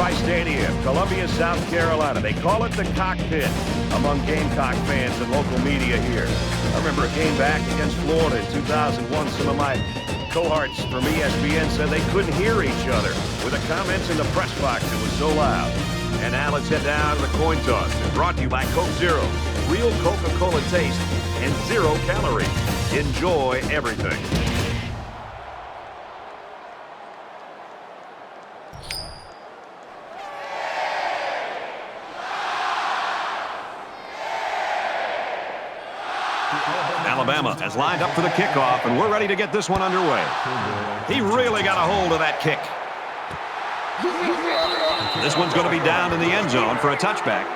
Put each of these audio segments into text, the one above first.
SoFi Stadium, Columbia, South Carolina. They call it the cockpit among Gamecock fans and local media here. I remember a game back against Florida in 2001. Some of my cohorts from ESPN said they couldn't hear each other with the comments in the press box. It was so loud. And now let's head down to the coin toss. It's brought to you by Coke Zero. Real Coca-Cola taste and 0 calories. Enjoy everything. Alabama has lined up for the kickoff, and we're ready to get this one underway. He really got a hold of that kick. This one's going to be down in the end zone for a touchback.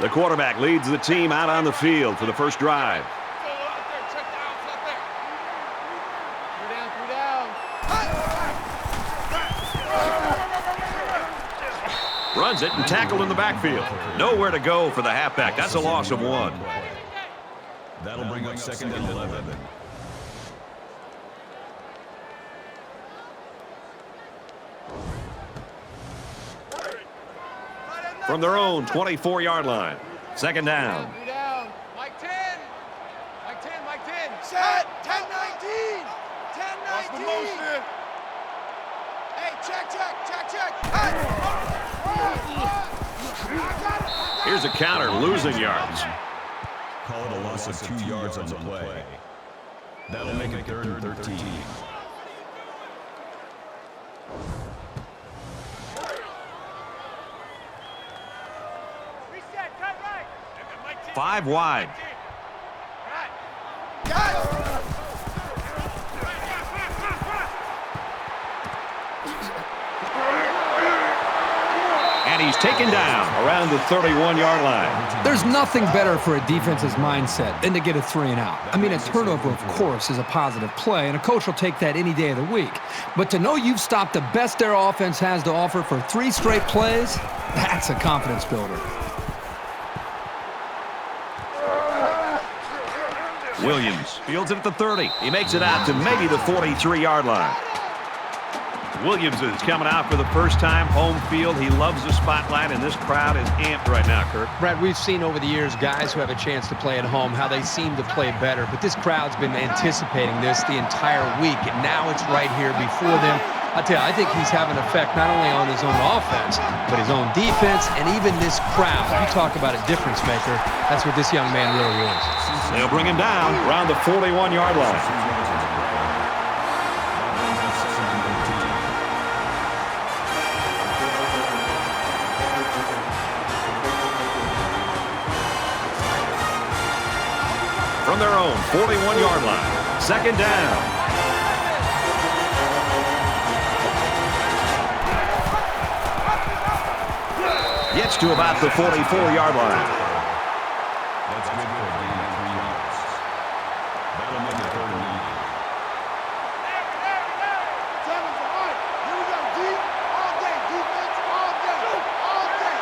The quarterback leads the team out on the field for the first drive. Runs it and tackled in the backfield. Nowhere to go for the halfback. That's a loss of 1. That'll bring up 2nd and 11. From their own 24-yard line. 2nd down. Mike 10. Mike 10. Mike 10. Set. 10-19. 10-19. Hey, check. Here's a counter, losing yards. Call it a loss of 2 yards on the play. That'll make it 3rd and 13. Reset. Cut right. 5 wide. And he's taken down around the 31-yard line. There's nothing better for a defense's mindset than to get a 3 and out. I mean, a turnover, of course, is a positive play, and a coach will take that any day of the week. But to know you've stopped the best their offense has to offer for 3 straight plays, that's a confidence builder. Williams fields it at the 30. He makes it out to maybe the 43-yard line. Williams is coming out for the first time, home field. He loves the spotlight, and this crowd is amped right now, Kirk. Brad, we've seen over the years guys who have a chance to play at home, how they seem to play better. But this crowd's been anticipating this the entire week, and now it's right here before them. I tell you, I think he's having an effect not only on his own offense, but his own defense, and even this crowd. You talk about a difference maker. That's what this young man really is. They'll bring him down around the 41-yard line. From their own 41-yard line, 2nd down. Gets to about the 44-yard line. That's good for a gain of 3 yards. That'll make it 3rd and 9. Here we go. Deep. All day. Defense. All day. All day.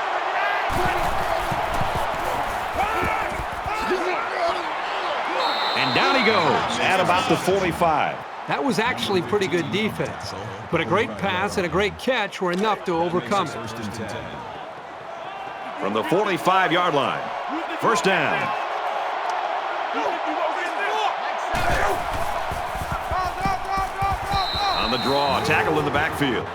And down he goes at about the 45. That was actually pretty good defense. But a great pass and a great catch were enough to overcome it. 1st and 10. From the 45-yard line, 1st down. On the draw, tackle in the backfield.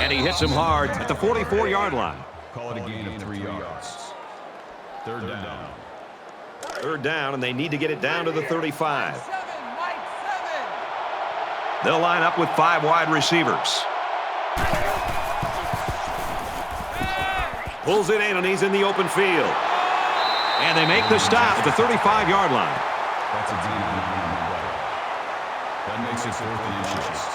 And he hits him hard at the 44-yard line. Call it a gain of 3 yards. 3rd down. 3rd down, and they need to get it down to the 35. They'll line up with 5 wide receivers. Pulls it in, and he's in the open field. And they make the stop at the 35-yard line. That's a gain of 9 on the play. That makes it 4th and inches.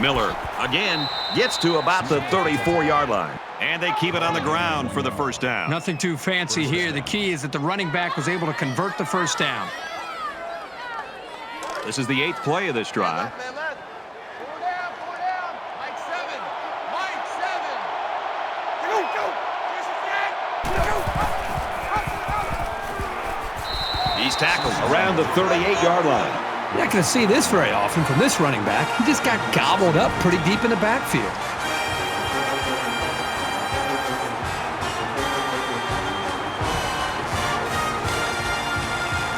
Miller again gets to about the 34-yard line. And they keep it on the ground for the first down. Nothing too fancy here. The key is that the running back was able to convert the first down. This is the 8th play of this drive. Man left. Four down. Mike 7. Mike 7. Go. He's tackled around the 38-yard line. You're not going to see this very often from this running back. He just got gobbled up pretty deep in the backfield.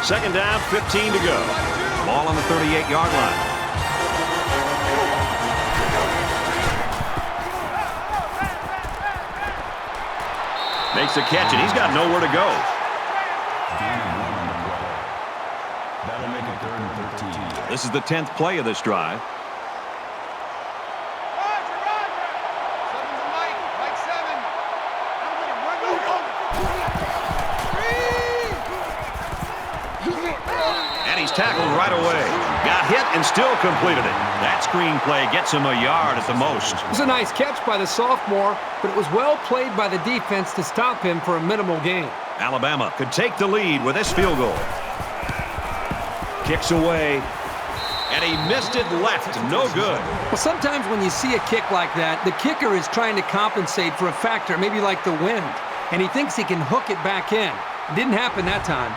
Second down, 15 to go. Ball on the 38-yard line. Makes a catch, and he's got nowhere to go. That'll make it 3rd and 13. This is the 10th play of this drive. And he's tackled right away. Got hit and still completed it. That screen play gets him a yard at the most. It was a nice catch by the sophomore, but it was well played by the defense to stop him for a minimal gain. Alabama could take the lead with this field goal. Kicks away, and he missed it left. No good. Well, sometimes when you see a kick like that, the kicker is trying to compensate for a factor, maybe like the wind, and he thinks he can hook it back in. It didn't happen that time.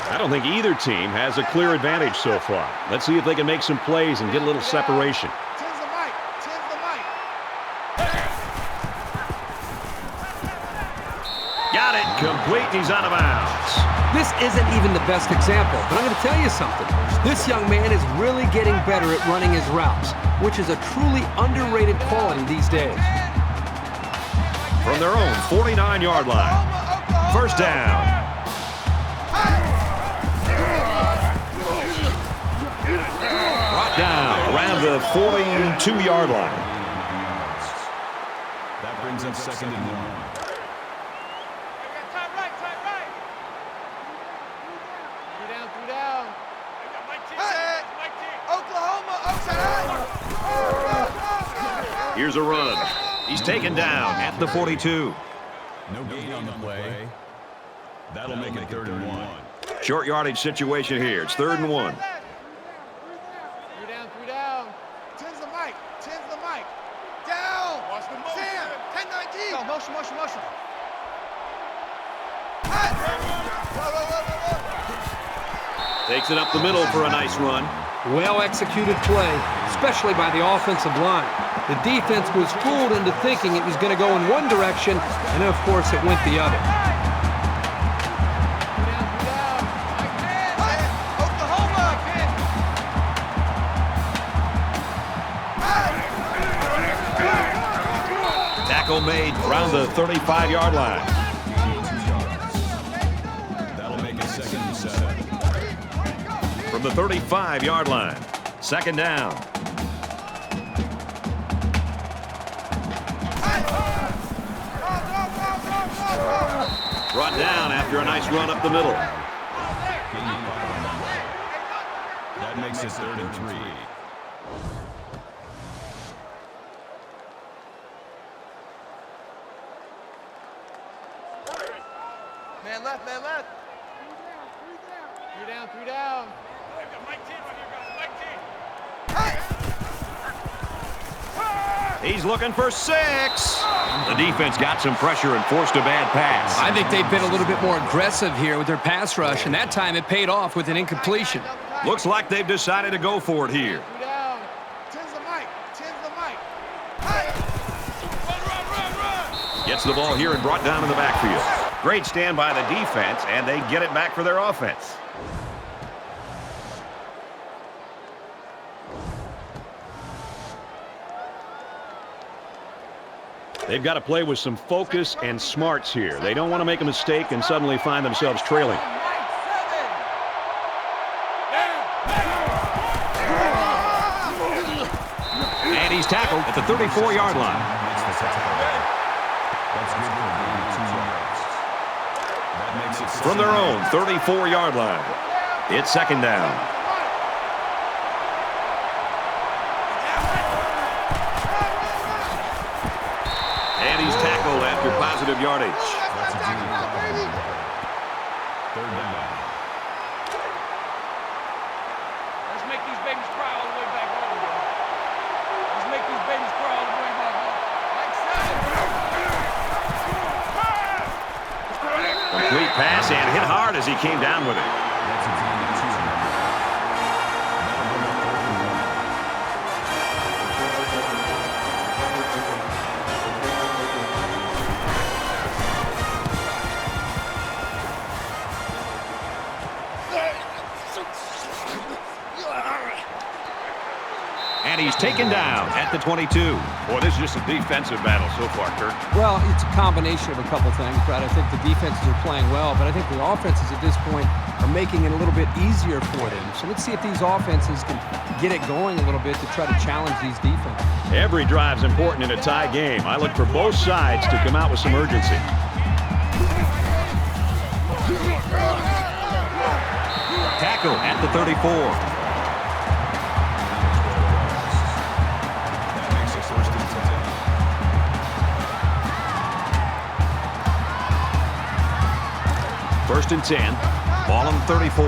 I don't think either team has a clear advantage so far. Let's see if they can make some plays and get a little separation. Tens the mic. Got it. Complete. He's out of bounds. This isn't even the best example, but I'm going to tell you something. This young man is really getting better at running his routes, which is a truly underrated quality these days. From their own 49-yard line. First down. Brought down around the 42-yard line. That brings up 2nd and 1. Here's a run. He's taken down at the 42. No gain on the play. That'll make it 3rd and 1. Short yardage situation here. It's 3rd and 1. Three down. Tens the mic. Down. Watch the motion. Sam, 10-19. Go, motion. Takes it up the middle for a nice run. Well-executed play, especially by the offensive line. The defense was fooled into thinking it was going to go in one direction, and then, of course, it went the other. Tackle made around the 35-yard line. That'll make it 2nd and 7. From the 35-yard line. Second down. Brought down after a nice run up the middle. That makes it 3rd and 3. Man left. Three down. He's looking for 6. The defense got some pressure and forced a bad pass. I think they've been a little bit more aggressive here with their pass rush, and that time it paid off with an incompletion. Looks like they've decided to go for it here. Three down. Tens the mic. Gets the ball here and brought down in the backfield. Great stand by the defense, and they get it back for their offense. They've got to play with some focus and smarts here. They don't want to make a mistake and suddenly find themselves trailing. And he's tackled at the 34-yard line. From their own 34-yard line, it's second down. after positive yardage. That's a gain of 5 on the play. Third down. Let's make these babies cry all the way back home, man. Let's make these babies cry all the way back home. Complete pass and hit hard as he came down with it. That's a gain of 2 on the play. That'll bring up 4th and 1. And he's taken down at the 22. Boy, this is just a defensive battle so far, Kirk. Well, it's a combination of a couple things, Brad. I think the defenses are playing well, but I think the offenses at this point are making it a little bit easier for them. So let's see if these offenses can get it going a little bit to try to challenge these defenses. Every drive's important in a tie game. I look for both sides to come out with some urgency. Tackle at the 34. That makes it 1st and 10. First and 10. Ball on the 34.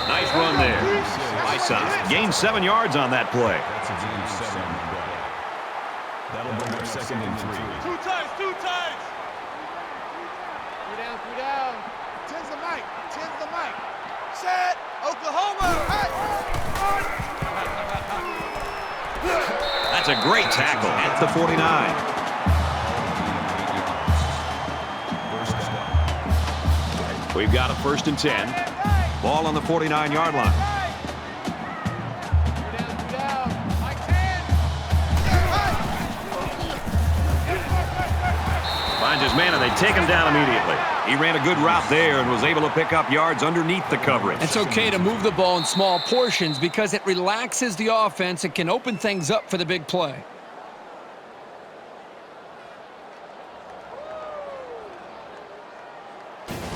Nice run there. Nice side. Gained 7 yards on that play. That's a gain of 7 on the play. That'll bring up 2nd and 3. Two times, two times. 3 down, 3 down. 10's the mic, 10's the mic. Set, Oklahoma. Hey. That's a great tackle at the 49. First down. We've got a 1st and 10. Ball on the 49-yard line. 3 down. Mike 10. Finds his man, and they take him down immediately. He ran a good route there and was able to pick up yards underneath the coverage. It's okay to move the ball in small portions because it relaxes the offense and can open things up for the big play.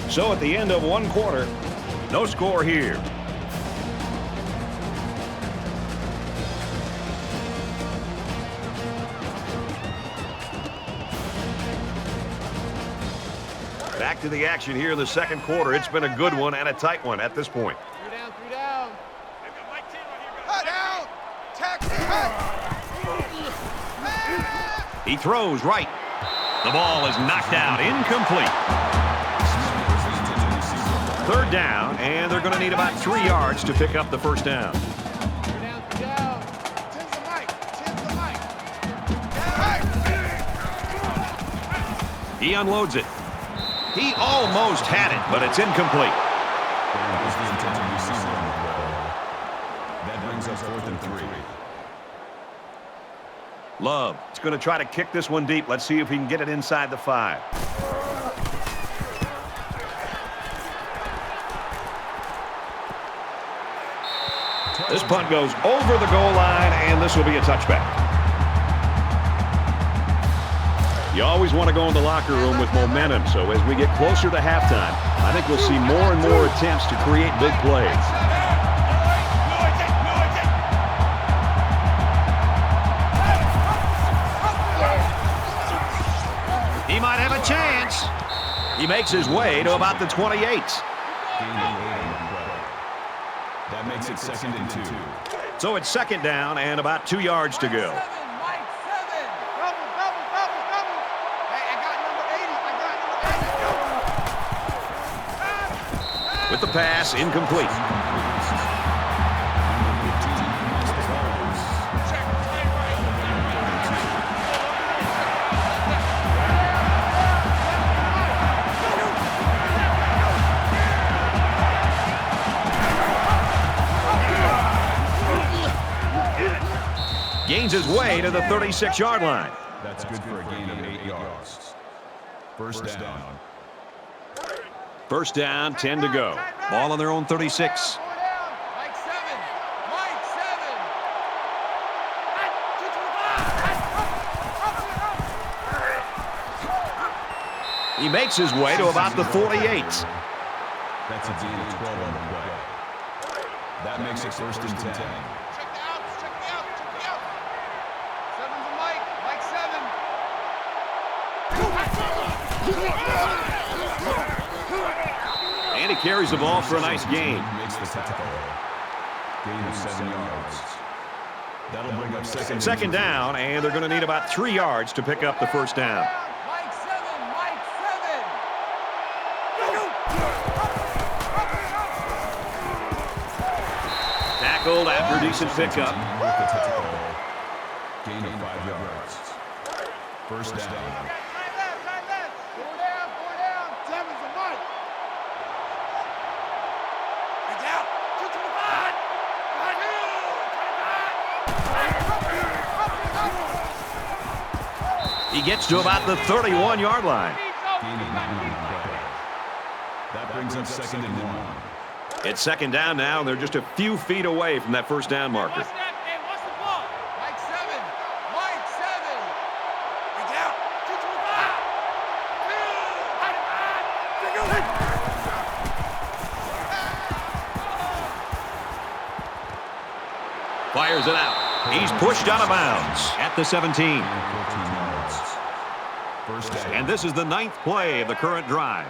So at the end of 1 quarter, no score here. Back to the action here in the 2nd quarter. It's been a good one and a tight one at this point. 3 down, 3 down. They've got Mike 10 right here. Hey, down. Tackle. Hey. He throws right. The ball is knocked out, incomplete. 3rd down, and they're going to need about 3 yards to pick up the 1st down. 3 down, 3 down. 10's the mic, 10's the mic. Hey. He unloads it. He almost had it, but it's incomplete. Is the intended receiver on the play. That brings us 4th and 3. Love is going to try to kick this one deep. Let's see if he can get it inside the 5. This punt goes over the goal line, and this will be a touchback. You always want to go in the locker room with momentum, so as we get closer to halftime, I think we'll see more and more attempts to create big plays. He might have a chance. He makes his way to about the 28. Gain of 8 on the play. That makes it 2nd and 2. So it's 2nd down and about 2 yards to go. Double. Hey, I got number 80. With the pass, incomplete. Gains his way to the 36-yard line. That's good for a gain of 8 yards. First down. 1st down, 10 to go. Ball on their own 36. Mike 7. Mike 7. He makes his way to about the 48. That's a gain of 12 on the play. That makes it first and 10. Check the outs, check the outs, check the outs. Seven's a Mike, Mike 7. And he carries the ball for a nice gain. Makes the tackle. Gain of 7 yards. That'll bring up Second down, and they're going to need about 3 yards to pick up the first down. Mike 7, Mike 7. Tackled after a decent pickup. Gain of 5 yards. First down. Right left. Four down. Seven's a Mike. He's out. 225. He gets to about the 31-yard line. Gain of 9 on the play. That brings up second and 1. It's second down now, and they're just a few feet away from that first down marker. Watch that, man. Watch the ball. Mike 7. Mike 7. He's out. 225. Fires it out. He's pushed out of bounds at the 17. First down. And this is the 9th play of the current drive.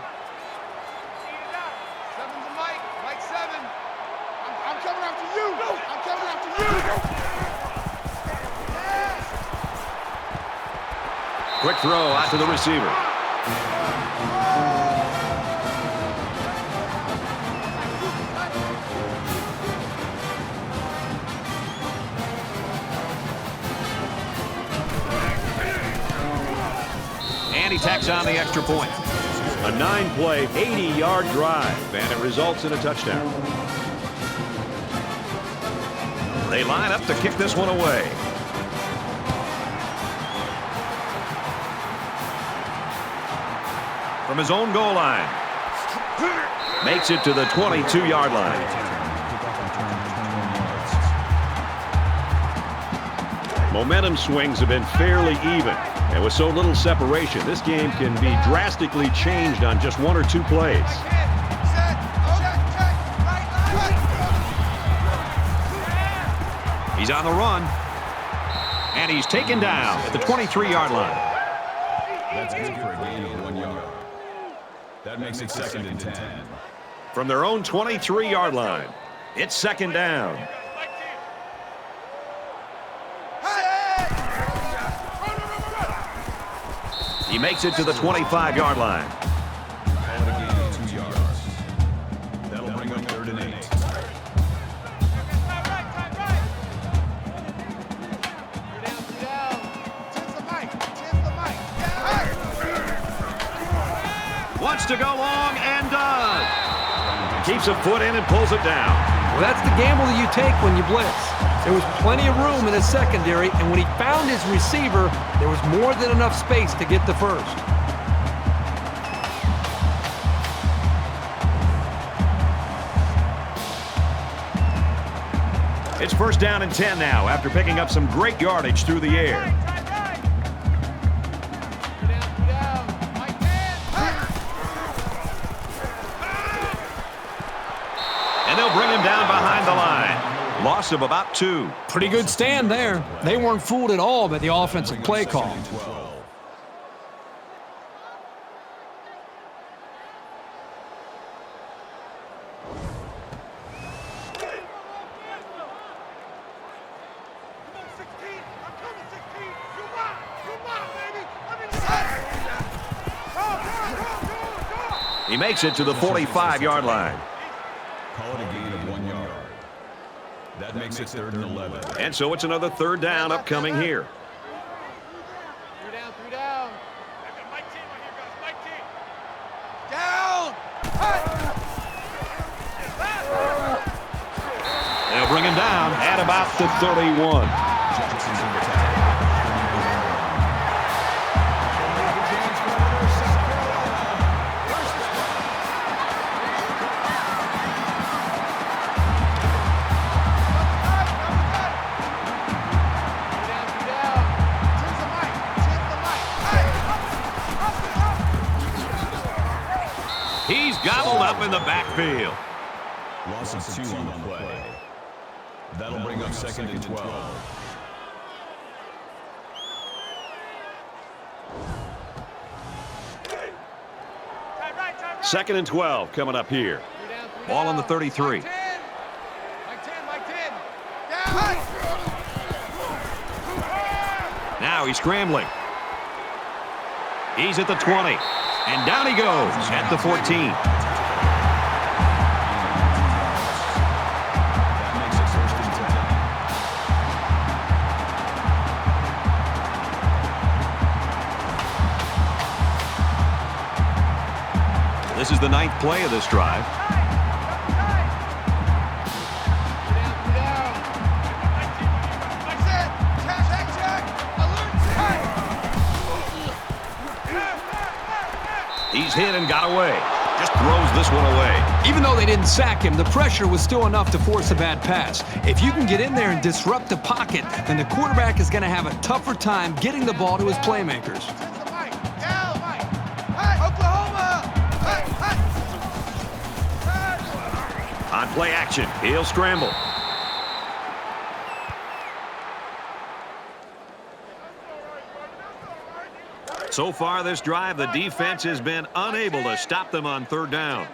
Seven's a Mike. Mike 7. I'm coming after you. I'm coming after you. Yes. Quick throw out to the receiver. And he tacks on the extra point. A 9-play, 80-yard drive, and it results in a touchdown. They line up to kick this one away. From his own goal line. Makes it to the 22-yard line. Momentum swings have been fairly even. And with so little separation, this game can be drastically changed on just 1 or 2 plays. He's on the run. And he's taken down at the 23-yard line. That's good for a gain of 1 yard. That makes it second and 10. From their own 23-yard line, it's second down. He makes it to the 25-yard line. Call it a gain of 2 yards. That'll bring up third and 8. Wants to go long and does. Keeps a foot in and pulls it down. Well, that's the gamble that you take when you blitz. There was plenty of room in his secondary, and when he found his receiver, there was more than enough space to get the first. It's first down and 10 now after picking up some great yardage through the air. And they'll bring him down behind the line. Loss of about 2. Pretty good stand there. They weren't fooled at all by the offensive play call. He makes it to the 45-yard line. Call it a gain of 1 yard. That makes it third and 11. And so it's another third down upcoming here. 3 down. Mike team right here, guys. Mike team. Down. They'll bring him down at about the 31. He's gobbled up in the backfield. Loss of 2 on the play. That'll bring up 2nd and 12. Second and 12 coming up here. Ball on the 33. Now he's scrambling. He's at the 20. And down he goes at the 14. This is the 9th play of this drive. He's hit and got away. Just throws this one away. Even though they didn't sack him, the pressure was still enough to force a bad pass. If you can get in there and disrupt the pocket, then the quarterback is going to have a tougher time getting the ball to his playmakers. On play action, he'll scramble. So far this drive, the defense has been unable to stop them on 3rd down.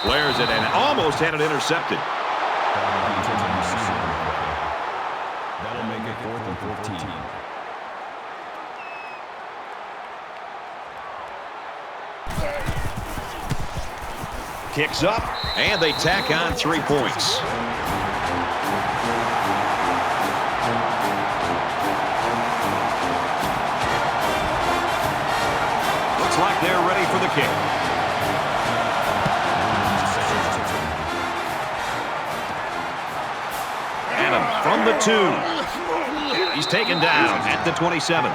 Flares it and almost had it intercepted. That'll make it 4th and 14. Kicks up, and they tack on 3 points. Looks like they're ready for the kick. Adam from the 2. He's taken down at the 27.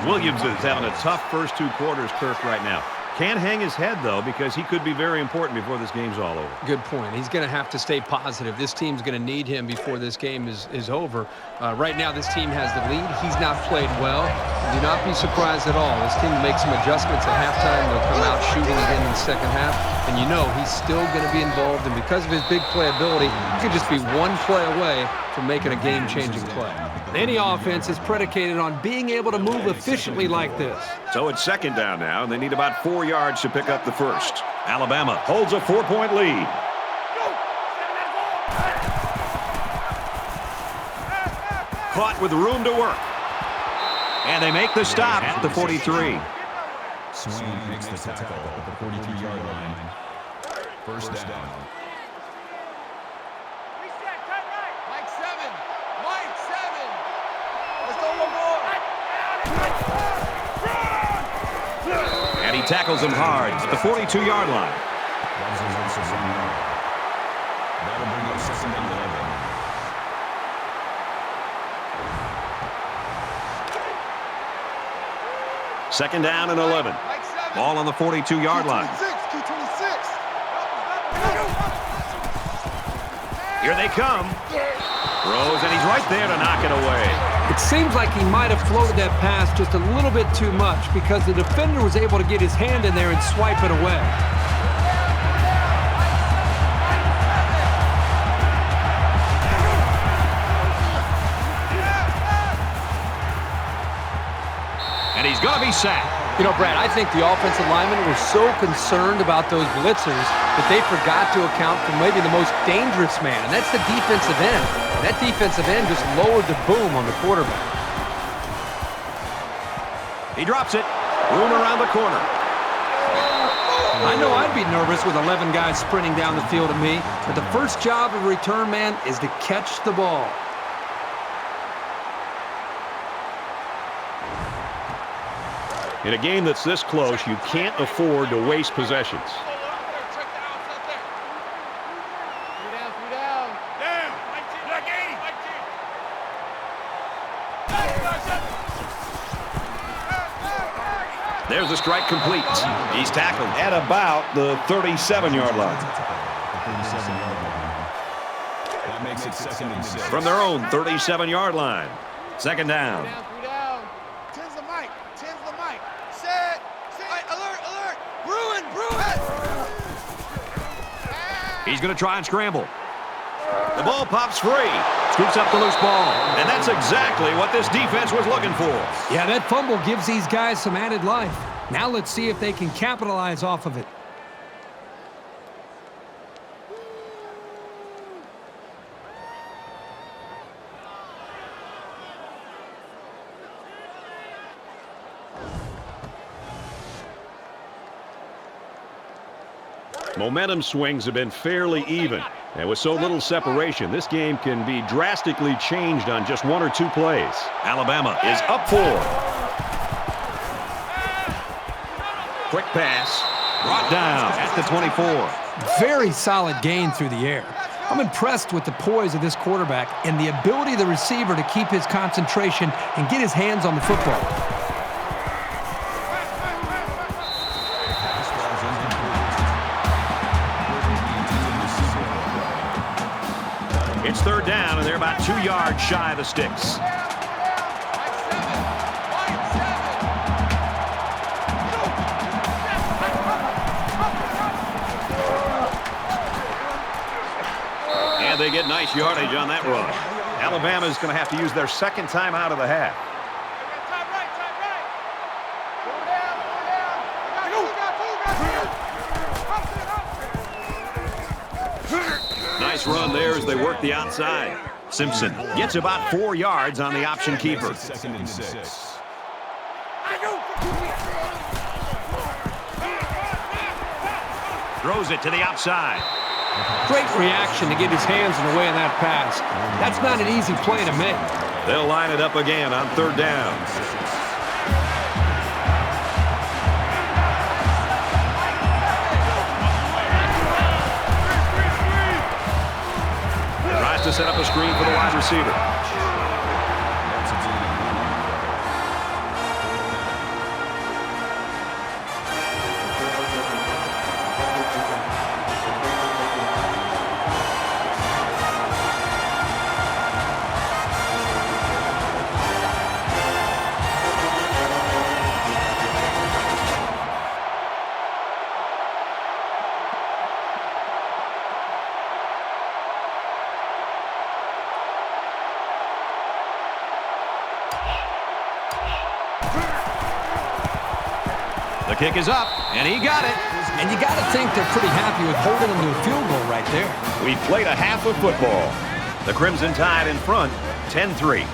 Williams is having a tough first 2 quarters, Kirk, right now. Can't hang his head, though, because he could be very important before this game's all over. Good point. He's going to have to stay positive. This team's going to need him before this game is over. Right now, this team has the lead. He's not played well. Do not be surprised at all. This team will make some adjustments at halftime. They'll come out shooting again in the second half. And you know he's still going to be involved. And because of his big playability, he could just be one play away from making a game-changing play. Any offense is predicated on being able to move efficiently like this. So it's 2nd down now, and they need about 4 yards to pick up the first. Alabama holds a 4-point lead. Caught with room to work. And they make the stop at the 43. Swain makes the tackle at the 43-yard line. 1st down. And he tackles him hard at the 42-yard line. That'll bring up 2nd and 11. Second down and 11. Ball on the 42-yard line. Here they come. Throws, and he's right there to knock it away. It seems like he might have floated that pass just a little bit too much because the defender was able to get his hand in there and swipe it away. And he's going to be sacked. You know, Brad, I think the offensive linemen were so concerned about those blitzers that they forgot to account for maybe the most dangerous man, and that's the defensive end. And that defensive end just lowered the boom on the quarterback. He drops it. Room around the corner. I know I'd be nervous with 11 guys sprinting down the field at me, but the first job of a return man is to catch the ball. In a game that's this close, you can't afford to waste possessions. There's the strike complete. He's tackled at about the 37-yard line. That makes it 2nd and 6. From their own 37-yard line. Second down. Tens the mic. mic. 10's the mic. Set. Right, alert. Bruin. He's going to try and scramble. The ball pops free. Scoops up the loose ball. And that's exactly what this defense was looking for. Yeah, that fumble gives these guys some added life. Now let's see if they can capitalize off of it. Momentum swings have been fairly even. And with so little separation, this game can be drastically changed on just 1 or 2 plays. Alabama is up 4. Quick pass. Brought down at the 24. Very solid gain through the air. I'm impressed with the poise of this quarterback and the ability of the receiver to keep his concentration and get his hands on the football. It's 3rd down, and they're about 2 yards shy of the sticks. And they get nice yardage on that run. Alabama's going to have to use their 2nd time out of the half. Nice run there as they work the outside. Simpson gets about 4 yards on the option keeper. 2nd and 6. Throws it to the outside. Great reaction to get his hands in the way of that pass. That's not an easy play to make. They'll line it up again on 3rd down. Tries to set up a screen for the wide receiver. The kick is up, and he got it. And you got to think they're pretty happy with holding them to a field goal right there. We played a half of football. The Crimson Tide in front, 10-3.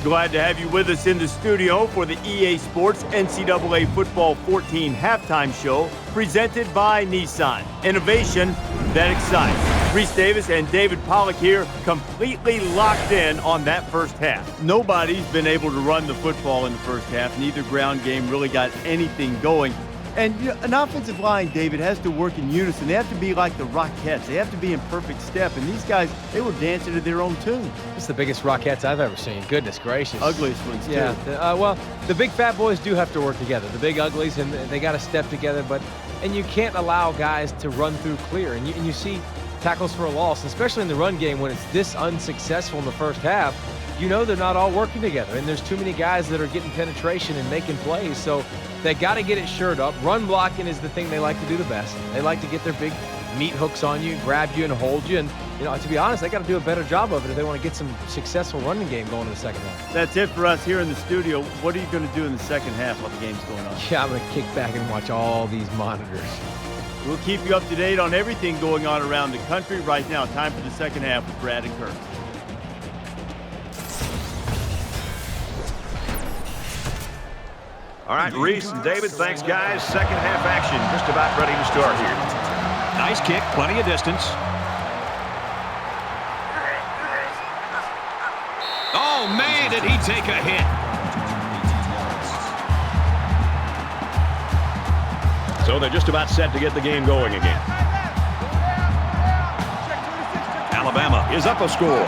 Glad to have you with us in the studio for the EA Sports NCAA Football 14 halftime show presented by Nissan. Innovation that excites. Reese Davis and David Pollack here, completely locked in on that first half. Nobody's been able to run the football in the first half. Neither ground game really got anything going. And you know, an offensive line, David, has to work in unison. They have to be like the Rockettes. They have to be in perfect step. And these guys, they were dancing to their own tune. It's the biggest Rockettes I've ever seen. Goodness gracious. Ugliest ones, too. Yeah. Well, the big fat boys do have to work together. The big uglies, and they got to step together. And you can't allow guys to run through clear. And you see tackles for a loss, especially in the run game when it's this unsuccessful in the first half. You know they're not all working together, and there's too many guys that are getting penetration and making plays, so they got to get it shored up. Run blocking is the thing they like to do the best. They like to get their big meat hooks on you, grab you, and hold you, and you know, to be honest, they got to do a better job of it if they want to get some successful running game going in the second half. That's it for us here in the studio. What are you going to do in the second half while the game's going on? Yeah, I'm going to kick back and watch all these monitors. We'll keep you up to date on everything going on around the country. Right now, time for the second half with Brad and Kirk. All right, Reese and David, thanks, guys. Second half action just about ready to start here. Nice kick, plenty of distance. Oh, man, did he take a hit. So they're just about set to get the game going again. Alabama is up a score.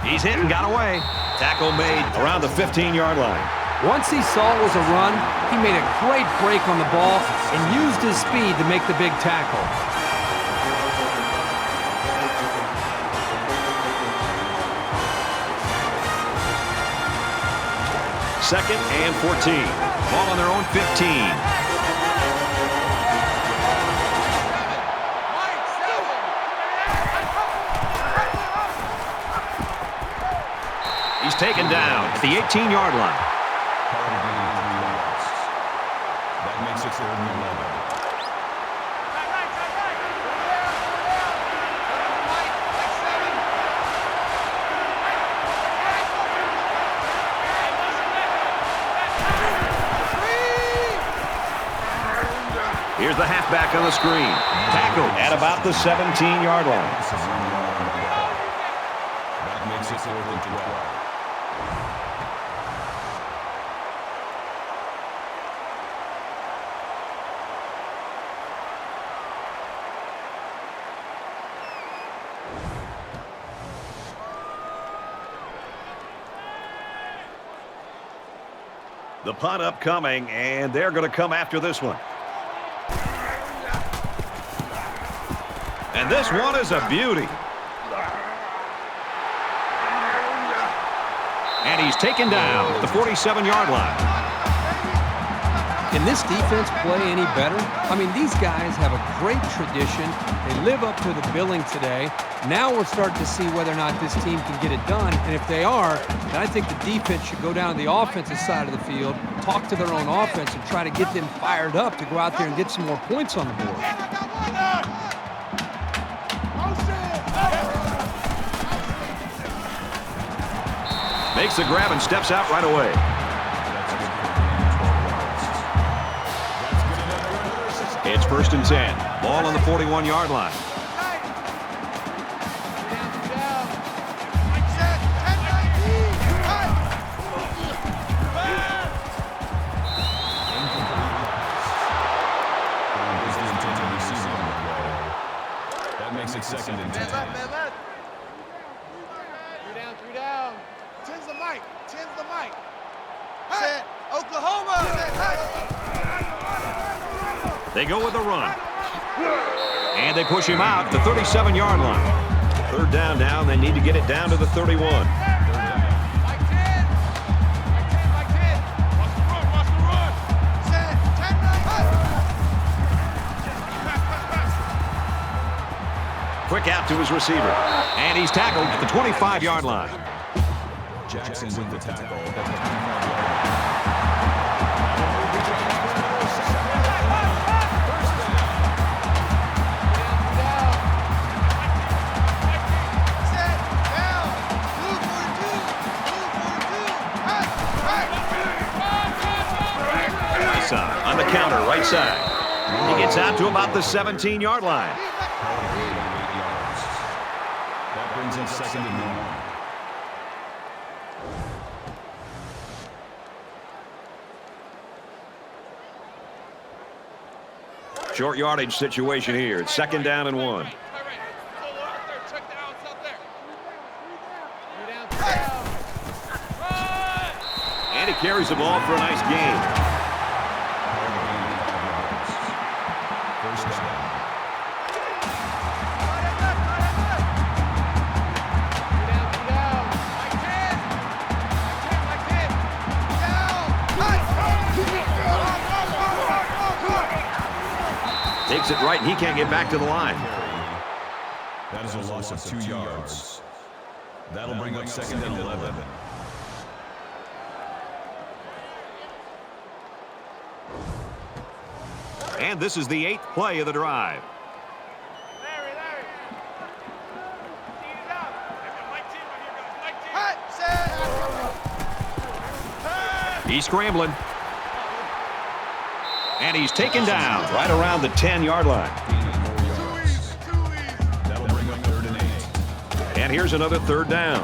He's hit and got away. Tackle made around the 15-yard line. Once he saw it was a run, he made a great break on the ball and used his speed to make the big tackle. Second and 14. Ball on their own 15. He's taken down at the 18-yard line. That makes it 3rd and 11. Here's the halfback on the screen. Tackled at about the 17-yard line. That makes it 4th and 12. The punt upcoming, and they're going to come after this one. And this one is a beauty. And he's taken down at the 47-yard line. Can this defense play any better? I mean, these guys have a great tradition. They live up to the billing today. Now we're starting to see whether or not this team can get it done. And if they are, then I think the defense should go down to the offensive side of the field, talk to their own offense, and try to get them fired up to go out there and get some more points on the board. Makes the grab and steps out right away. It's 1st and 10. Ball on the 41-yard line. That makes it 2nd and 10. 3 down, 3 down. 10's the mic. 10's the mic. Set. Oklahoma. They go with a run. And they push him out at the 37-yard line. 3rd down now, and they need to get it down to the 31. Mike 10. Mike 10. Mike 10. Watch the run. Set. 10 Quick out to his receiver. And he's tackled at the 25-yard line. Jackson with the tackle. On the counter, right side. He gets out to about the 17-yard line. That brings him 2nd and 1. Short yardage situation here. It's 2nd down and 1. And he carries the ball for a nice gain. 1st down. Takes it right, and he can't get back to the line. That is a loss of 2 yards. That'll bring up 2nd and 11. And this is the 8th play of the drive. He's scrambling. And he's taken down right around the 10-yard line. That'll bring up 3rd and 8. And here's another 3rd down.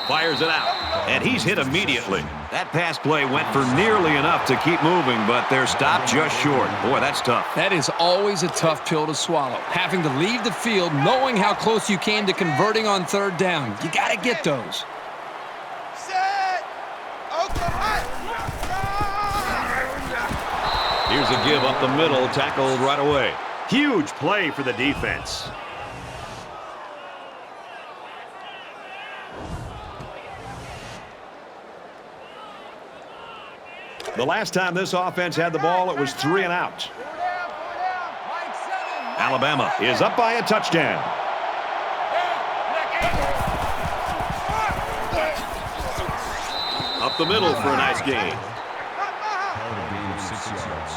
Fires it out. And he's hit immediately. That pass play went for nearly enough to keep moving, but they're stopped just short. Boy, that's tough. That is always a tough pill to swallow. Having to leave the field knowing how close you came to converting on third down. You got to get those. Set. Oklahoma. Here's a give up the middle, tackled right away. Huge play for the defense. The last time this offense had the ball, it was 3 and out. Alabama is up by a touchdown. Up the middle for a nice gain. Called a gain of 6 yards.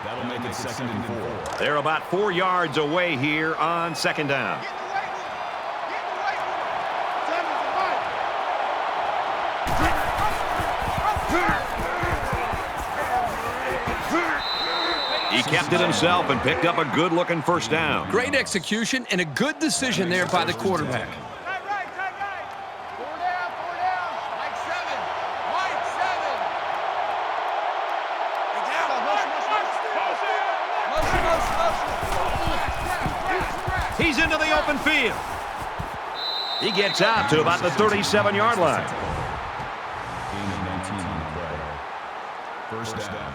That'll make it 2nd and 4. They're about 4 yards away here on 2nd down. He kept it himself and picked up a good-looking first down. Great execution and a good decision there by the quarterback. Tight right. 4 down. Mike 7. Mike 7. He's into the open field. He gets out to about the 37-yard line. Gain of 19 on the play. First down.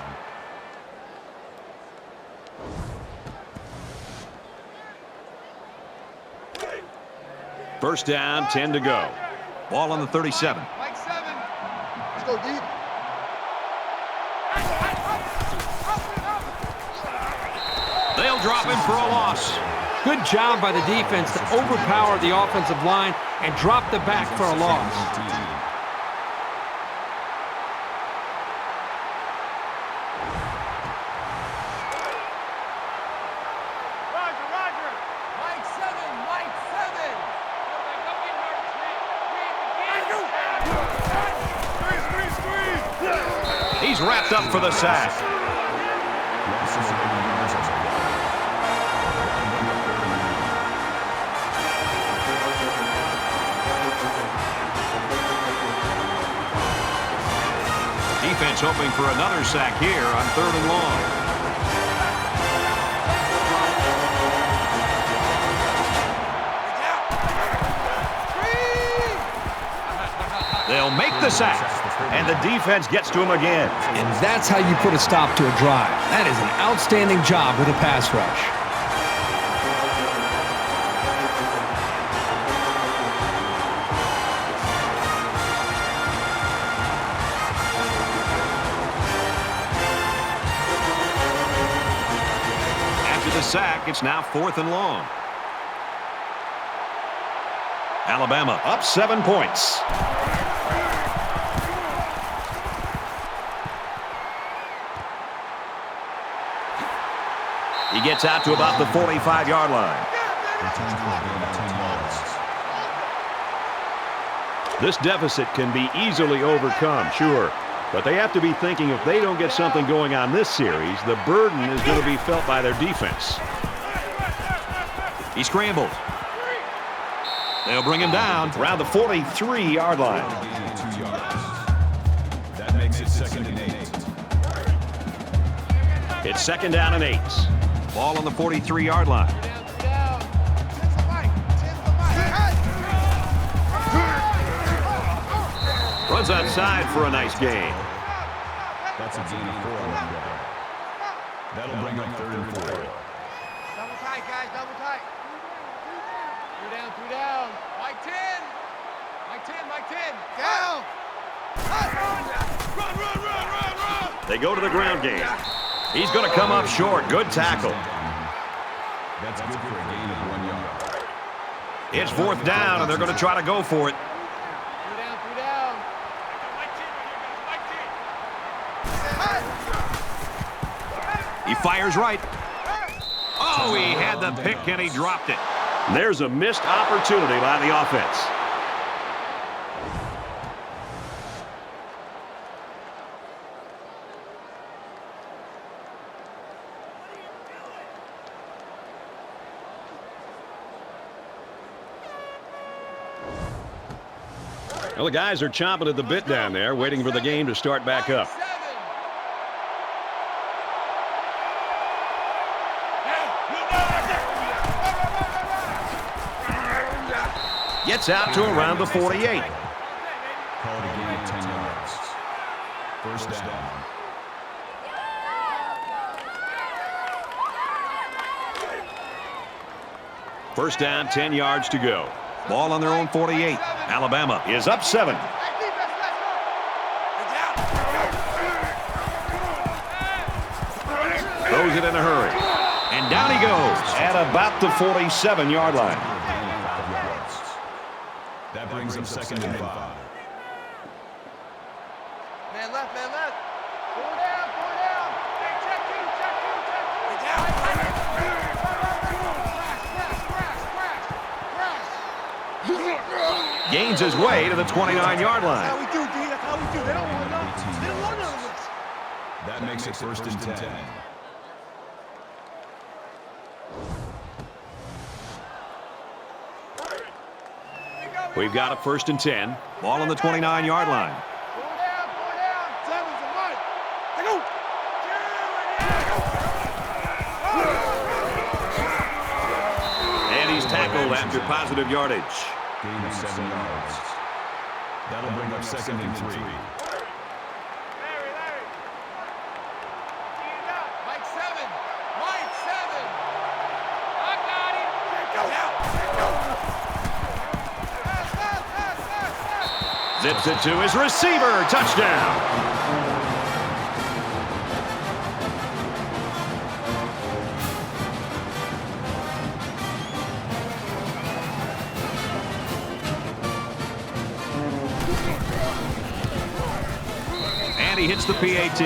First down, 10 to go. Ball on the 37. Mike 7. Let's go deep. They'll drop him for a loss. Good job by the defense to overpower the offensive line and drop the back for a loss. Roger. Mike 7. He's wrapped up for the sack. Defense hoping for another sack here on 3rd and long. They'll make the sack, and the defense gets to him again. And that's how you put a stop to a drive. That is an outstanding job with a pass rush. After the sack, it's now 4th and long. Alabama up 7 points. He gets out to about the 45-yard line. Return for a gain of 10 yards. This deficit can be easily overcome, sure. But they have to be thinking if they don't get something going on this series, the burden is going to be felt by their defense. He scrambled. They'll bring him down around the 43-yard line. Gain of 2 yards. That makes it 2nd and 8. It's 2nd down and 8. Ball on the 43-yard line. Runs outside for a nice gain. That's a gain of 4 on the play. That'll bring up 3rd and 4. Double tight, guys. Double tight. 3 down. Mike 10. Down. Run. They go to the ground game. He's going to come up short. Good tackle. That's good for a gain of 1 yard. It's 4th down, and they're going to try to go for it. 3 down. He fires right. Oh, he had the pick, and he dropped it. There's a missed opportunity by the offense. Well, the guys are chomping at the bit down there, waiting for the game to start back up. Gets out to around the 48. Called a gain of 10 yards. First down. First down, 10 yards to go. Ball on their own 48. Alabama is up 7. Throws it in a hurry. And down he goes at about the 47-yard line. That brings up second and 5. Man left, man left. Four down, four down. Hey, check two, check two, check two. Down. Crash. Gains his way to the 29-yard That's line. how we do, D. That's how we do. They don't want none. They don't want none of this. That makes it first and 10. We've got a first and 10. Ball on the 29-yard line. Four down, four down. Seven's a Mike. They go. And he's tackled after positive yardage. Gain of 7 yards. That'll bring up second and 3. Larry. Mike 7. Mike 7. I got him. Go. Zips it to his receiver. Touchdown. And he hits the PAT.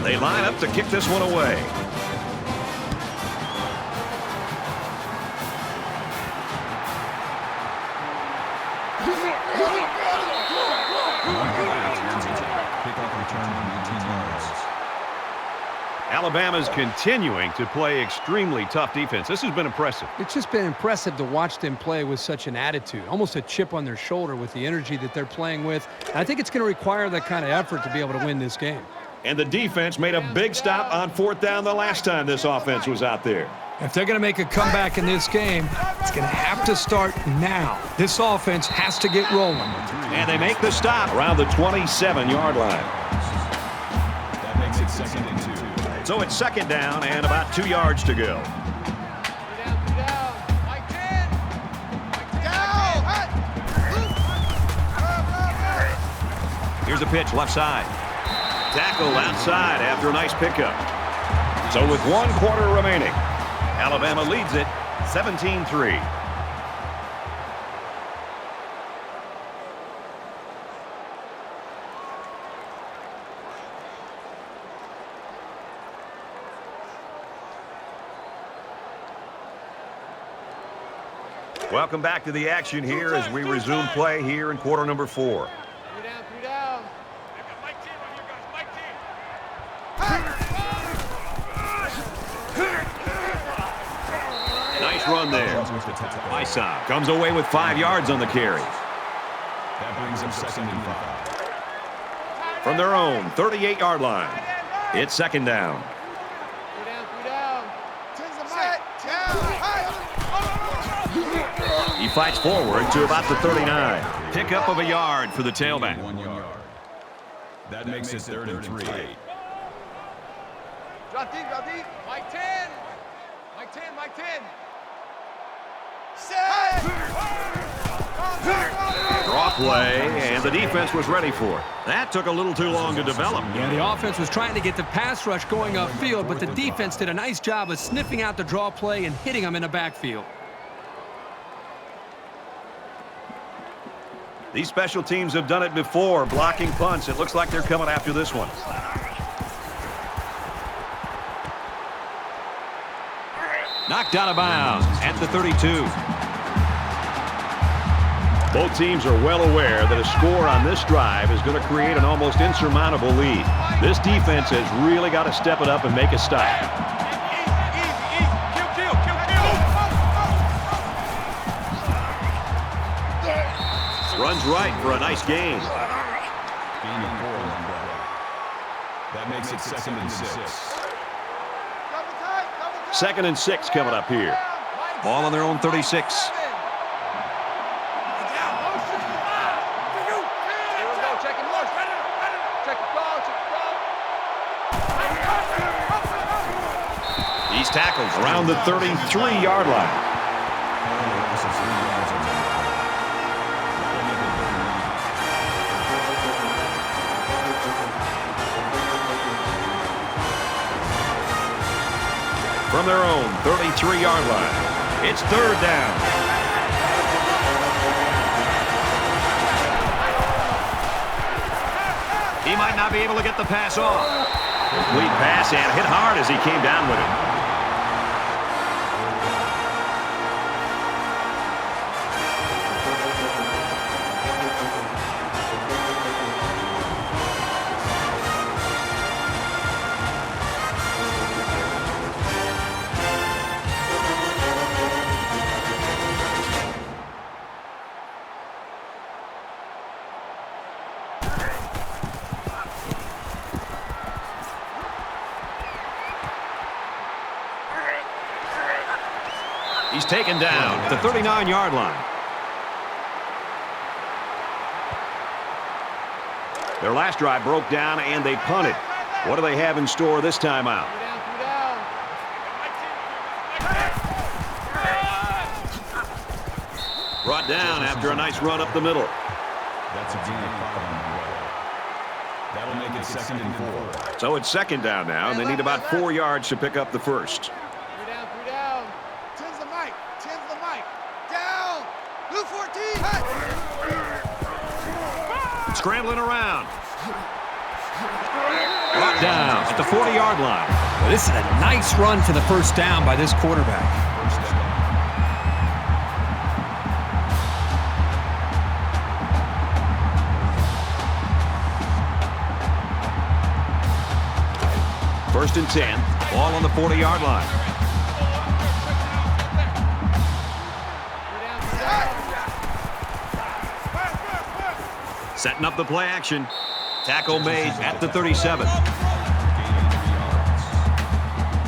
They line up to kick this one away. Kickoff return of 19 yards. Alabama's continuing to play extremely tough defense. This has been impressive. It's just been impressive to watch them play with such an attitude, almost a chip on their shoulder with the energy that they're playing with. And I think it's going to require that kind of effort to be able to win this game. And the defense made a big stop on 4th down the last time this offense was out there. If they're going to make a comeback in this game, it's going to have to start now. This offense has to get rolling. And they make the stop around the 27-yard line. That makes it second and 2. So it's second down and about 2 yards to go. Down. Mike 10. Down. Here's a pitch left side. Tackle outside after a nice pickup. So with 1 quarter remaining, Alabama leads it 17-3. Welcome back to the action here as we resume play here in quarter number 4. 3 down. Mike 10 right here, guys. Mike 10. Nice run there. Myson comes away with 5 yards on the carry. That brings up second and 5. From their own 38-yard line, it's second down. 3 down. 10's a Mike. He fights forward to about the 39. Pickup of a yard for the tailback. 1 yard. That makes it third and 3. Drop deep. Mike 10. Mike 10. Mike 10. Set. Draw play, and the defense was ready for it. That took a little too long to develop. Yeah, the offense was trying to get the pass rush going upfield, but the defense did a nice job of sniffing out the draw play and hitting them in the backfield. These special teams have done it before, blocking punts. It looks like they're coming after this one. Knocked out of bounds at the 32. Both teams are well aware that a score on this drive is going to create an almost insurmountable lead. This defense has really got to step it up and make a stop. Easy. Runs right for a nice gain. Gain of 4 on the play. That makes it 2nd and 6. Second and 6 coming up here. Ball on their own 36. He's tackled around the 33-yard line. From their own 33-yard line, it's 3rd down. He might not be able to get the pass off. Complete pass and hit hard as he came down with it. He's taken down at the 39-yard line. Their last drive broke down and they punted. What do they have in store this time out? Brought down after a nice run up the middle. That's a gain of 5 on the play. That'll make it 2nd and 4. So it's 2nd down now, and they need about 4 yards to pick up the first. Scrambling around. Brought down at the 40-yard line. Well, this is a nice run for the first down by this quarterback. First and 10. Ball on the 40-yard line. Setting up the play action. Tackle made at the 37.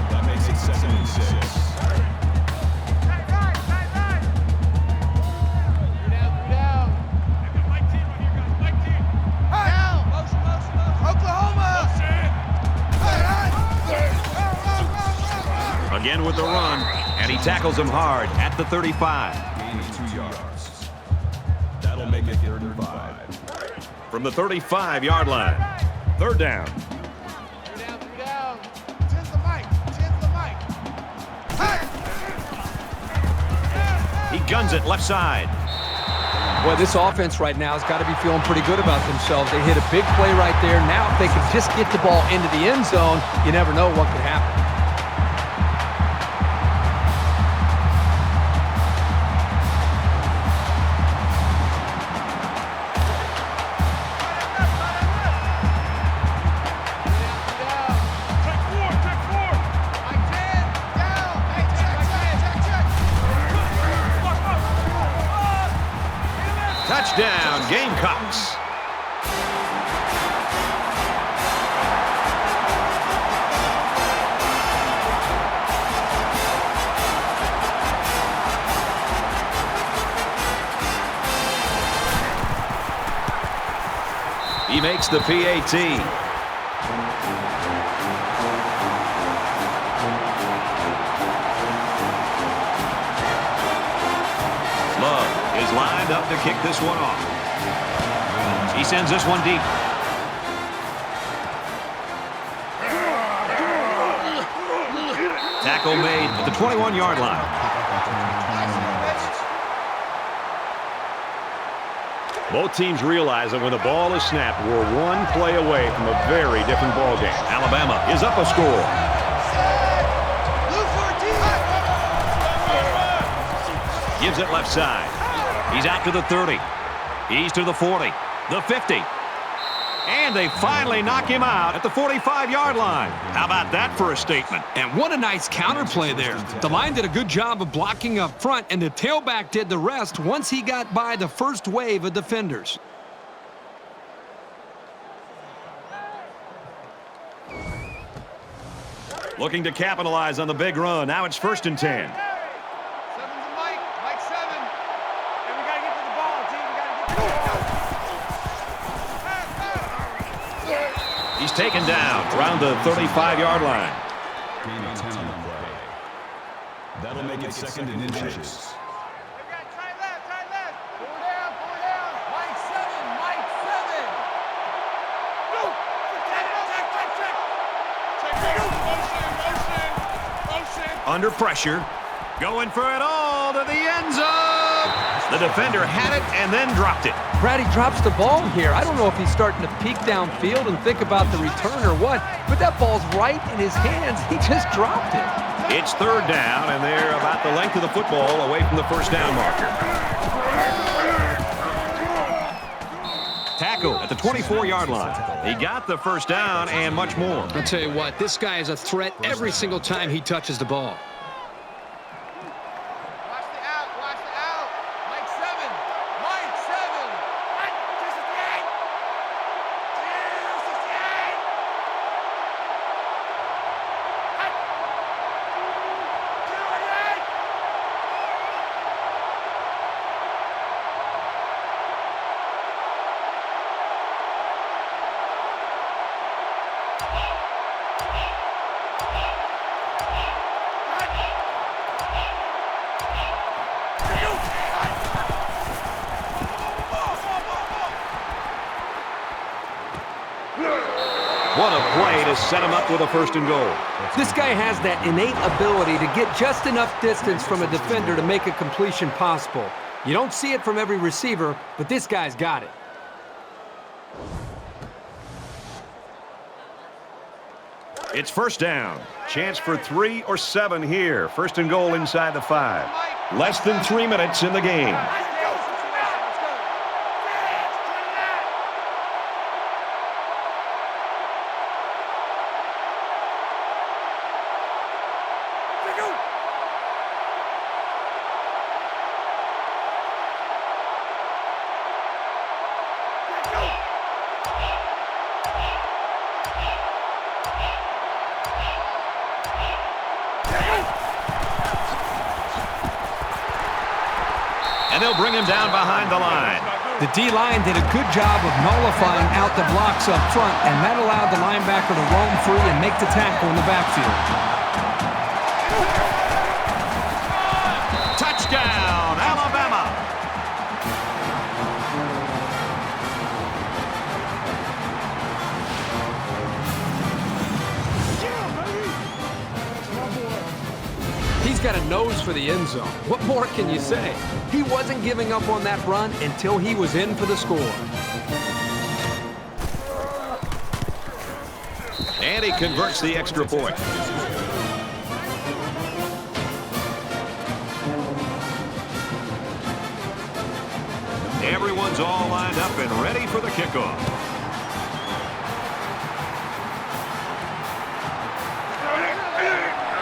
That makes it 2nd and 6. Again with the run, and he tackles him hard at the 35. Gain of 2 yards. That'll make it 3rd and 5. From the 35-yard line. 3rd down. He guns it left side. Boy, this offense right now has got to be feeling pretty good about themselves. They hit a big play right there. Now, if they can just get the ball into the end zone, you never know what could happen. Touchdown, Gamecocks. He makes the PAT. Lined up to kick this one off. He sends this one deep. Tackle made at the 21-yard line. Both teams realize that when the ball is snapped, we're one play away from a very different ball game. Alabama is up a score. Gives it left side. He's out to the 30. He's to the 40. The 50. And they finally knock him out at the 45-yard line. How about that for a statement? And what a nice counterplay there. The line did a good job of blocking up front, and the tailback did the rest once he got by the first wave of defenders. Looking to capitalize on the big run. Now it's 1st and 10. Seven's a Mike. Mike 7. And we got to get to the ball, team. We got to get to the ball. He's taken down around the 35-yard line. Gain of 10 on the play. That'll make it 2nd and inches. Try left. Four down. Mike 7. Go. Check. Under pressure. Going for it all to the end zone. The defender had it and then dropped it. Brad, he drops the ball here. I don't know if he's starting to peek downfield and think about the return or what, but that ball's right in his hands. He just dropped it. It's 3rd down, and they're about the length of the football away from the 1st down marker. Tackle at the 24-yard line. He got the 1st down and much more. I'll tell you what, this guy is a threat every single time he touches the ball. Watch the out. Mike 7. Mike 7. 268. 268. What a play to set him up with a 1st and goal. This guy has that innate ability to get just enough distance from a defender to make a completion possible. You don't see it from every receiver, but this guy's got it. It's 1st down. Chance for 3 or 7 here. 1st and goal inside the 5. Less than 3 minutes in the game. And they'll bring him down behind the line. The D-line did a good job of nullifying out the blocks up front, and that allowed the linebacker to roam free and make the tackle in the backfield. Touchdown, Alabama! He's got a nose for the end zone. What more can you say? He wasn't giving up on that run until he was in for the score. And he converts the extra point. Everyone's all lined up and ready for the kickoff.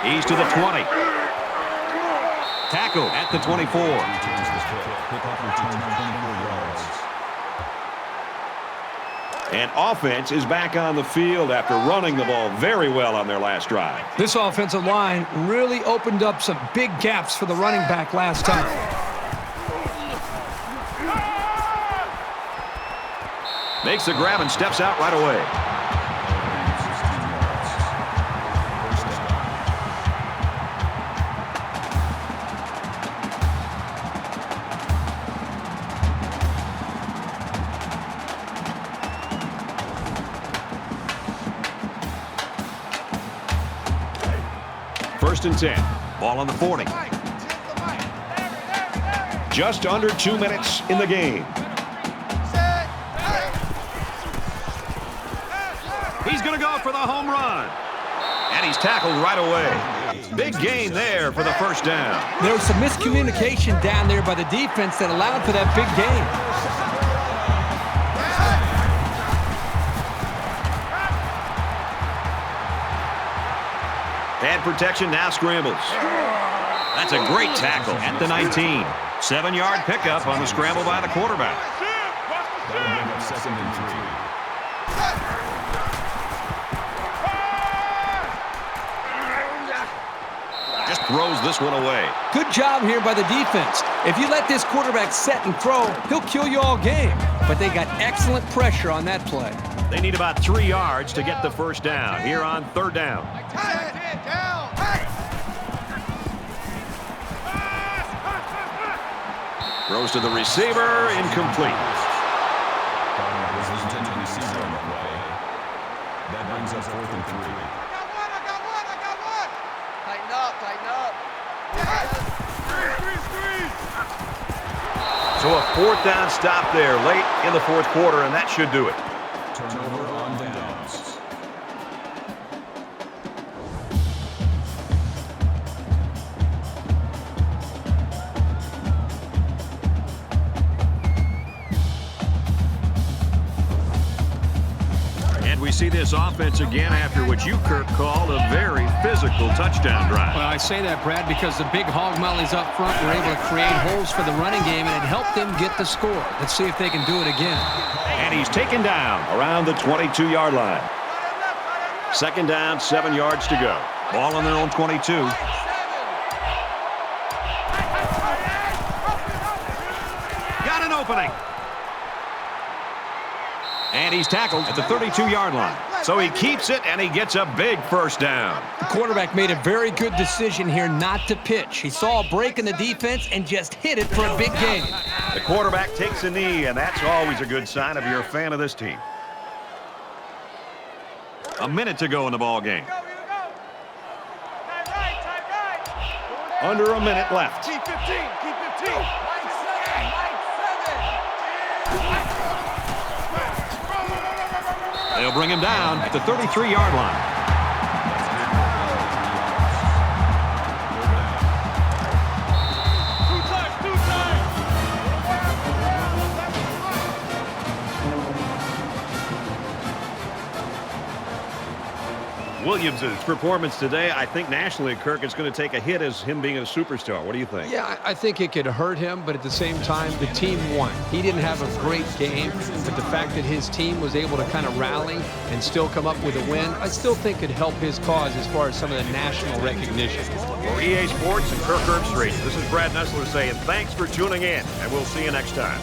He's to the 20. Tackle at the 24. And offense is back on the field after running the ball very well on their last drive. This offensive line really opened up some big gaps for the running back last time. Makes the grab and steps out right away. First and 10. Ball on the 40. Just under 2 minutes in the game. He's going to go for the home run. And he's tackled right away. Big gain there for the 1st down. There was some miscommunication down there by the defense that allowed for that big gain. Pad protection, now scrambles. That's a great tackle at the 19. 7-yard pickup on the scramble by the quarterback. That'll bring up 2nd and 3. Just throws this one away. Good job here by the defense. If you let this quarterback set and throw, he'll kill you all game. But they got excellent pressure on that play. They need about 3 yards to get the first down here on 3rd down. Throws to the receiver, incomplete. Was intended to receive on the play. That brings up 4th and 3. I got one. Tighten up. So a 4th down stop there late in the 4th quarter, and that should do it. Turnover on downs. And we see this offense again after what you, Kirk, called a very physical touchdown drive. Well, I say that, Brad, because the big hog mollies up front were able to create holes for the running game, and it helped them get the score. Let's see if they can do it again. And he's taken down around the 22-yard line. 2nd down, 7 yards to go. Ball on their own 22. Got an opening. And he's tackled at the 32-yard line. So he keeps it, and he gets a big first down. The quarterback made a very good decision here not to pitch. He saw a break in the defense and just hit it for a big gain. The quarterback takes a knee, and that's always a good sign if you're a fan of this team. A minute to go in the ball game. Under a minute left. Keep 15. They'll bring him down at the 33-yard line. Williams' performance today, I think nationally, Kirk, is going to take a hit as him being a superstar. What do you think? Yeah, I think it could hurt him, but at the same time, the team won. He didn't have a great game, but the fact that his team was able to kind of rally and still come up with a win, I still think could help his cause as far as some of the national recognition. For EA Sports and Kirk Herbstreit, this is Brad Nessler saying thanks for tuning in, and we'll see you next time.